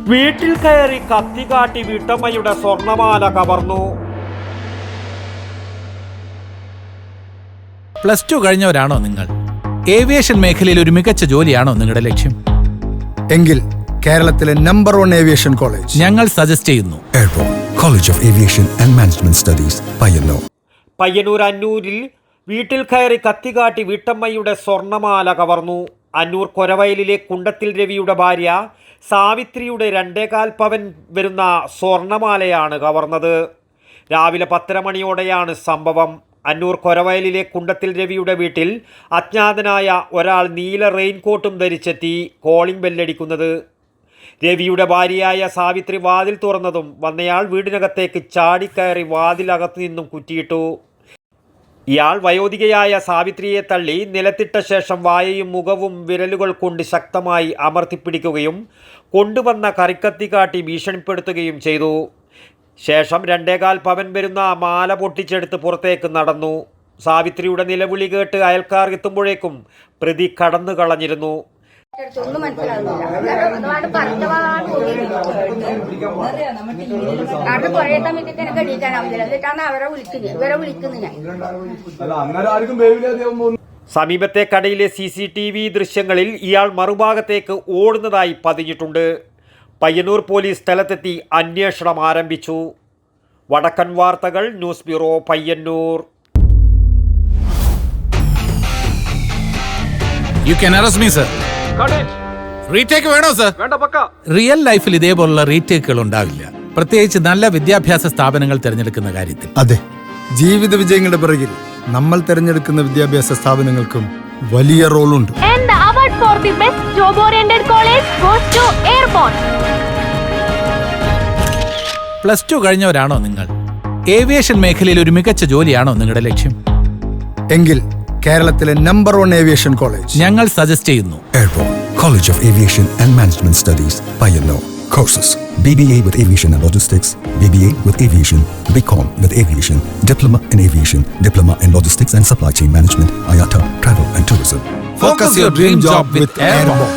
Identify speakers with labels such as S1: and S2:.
S1: വീട്ടിൽ കയറി കത്തികാട്ടി വീട്ടമ്മയുടെ സ്വർണമാല കവർന്നു.
S2: +2 കഴിഞ്ഞവരാണോ നിങ്ങൾ? ഏവിയേഷൻ മേഖലയിൽ ഒരു മികച്ച ജോലിയാണോ നിങ്ങളുടെ ലക്ഷ്യം?
S3: എങ്കിൽ കേരളത്തിലെ നമ്പർ 1 ഏവിയേഷൻ കോളേജ്
S2: ഞങ്ങൾ സജസ്റ്റ് ചെയ്യുന്നു.
S4: Airport college of aviation and management studies, Payyanur.
S1: Payyanur അന്നൂരിൽ വീട്ടിൽ കയറി കത്തികാട്ടി വീട്ടമ്മയുടെ സ്വർണമാല കവർന്നു. അന്നൂർ കൊരവയലിലെ കുണ്ടത്തിൽ രവിയുടെ ഭാര്യ സാവിത്രിയുടെ 2.25 പവൻ വരുന്ന സ്വർണമാലയാണ് കവർന്നത്. രാവിലെ 10:30 മണിയോടെയാണ് സംഭവം. അന്നൂർ കൊരവയലിലെ കുണ്ടത്തിൽ രവിയുടെ വീട്ടിൽ അജ്ഞാതനായ ഒരാൾ നീല റെയിൻകോട്ടും ധരിച്ചെത്തി കോളിംഗ് ബെല്ലടിക്കുന്നത്. രവിയുടെ ഭാര്യയായ സാവിത്രി വാതിൽ തുറന്നതും വന്നയാൾ വീടിനകത്തേക്ക് ചാടിക്കയറി വാതിലകത്തു നിന്നും കുറ്റിയിട്ടു. ഇയാൾ വയോധികയായ സാവിത്രിയെ തള്ളി നിലത്തിട്ട ശേഷം വായയും മുഖവും വിരലുകൾ കൊണ്ട് ശക്തമായി അമർത്തിപ്പിടിക്കുകയും കൊണ്ടുവന്ന കറിക്കത്തി കാട്ടി ഭീഷണിപ്പെടുത്തുകയും ചെയ്തു. ശേഷം 2.25 പവൻ വരുന്ന മാല പൊട്ടിച്ചെടുത്ത് പുറത്തേക്ക് നടന്നു. സാവിത്രിയുടെ നിലവിളി കേട്ട് അയൽക്കാർ എത്തുമ്പോഴേക്കും പ്രതി കടന്നു കളഞ്ഞിരുന്നു.
S5: ഒന്നും മനസ്സിലാകുന്നില്ല. അവിടെ കുറേ സമയത്തേക്ക് എനിക്ക് എണീക്കാനാവില്ല. എന്നിട്ടാണ് ഇവരെ വിളിക്കുന്നത് ഞാൻ.
S1: സമീപത്തെ കടയിലെ CCTV ദൃശ്യങ്ങളിൽ ഇയാൾ മറുഭാഗത്തേക്ക് ഓടുന്നതായി പതിഞ്ഞിട്ടുണ്ട്. പയ്യന്നൂർ പോലീസ് സ്ഥലത്തെത്തി അന്വേഷണം ആരംഭിച്ചു. വടക്കൻ വാർത്തകൾ, news bureau, Payyanur.
S2: You can arrest me, sir. Retake വേണോ സർ? റിയൽ ലൈഫിൽ ഇതേപോലുള്ള റീടേക്കുകൾ ഉണ്ടാവില്ല, പ്രത്യേകിച്ച് നല്ല വിദ്യാഭ്യാസ സ്ഥാപനങ്ങൾ തിരഞ്ഞെടുക്കുന്ന കാര്യത്തിൽ.
S3: അതെ, ജീവിത വിജയങ്ങളുടെ പിറകിൽ നമ്മൾ തിരഞ്ഞെടുക്കുന്ന വിദ്യാഭ്യാസ സ്ഥാപനങ്ങൾക്കും വലിയ റോളുണ്ട്.
S6: And the award for the best job oriented college goes to Airborne.
S2: +2 കഴിഞ്ഞവരാണോ നിങ്ങൾ? ഏവിയേഷൻ മേഖലയിൽ ഒരു മികച്ച ജോലിയാണോ നിങ്ങളുടെ ലക്ഷ്യം?
S3: എങ്കിൽ കേരളത്തിലെ നമ്പർ 1 ഏവിയേഷൻ കോളേജ്
S2: ഞങ്ങൾ സജസ്റ്റ് ചെയ്യുന്നു.
S4: Airport college of aviation and management studies, Payyanur. Courses: BBA with Aviation and Logistics, BBA with Aviation, BCom with Aviation, Diploma in Aviation, Diploma in Logistics and Supply Chain Management, IATA, Travel and Tourism.
S2: Focus your dream job with Airborne.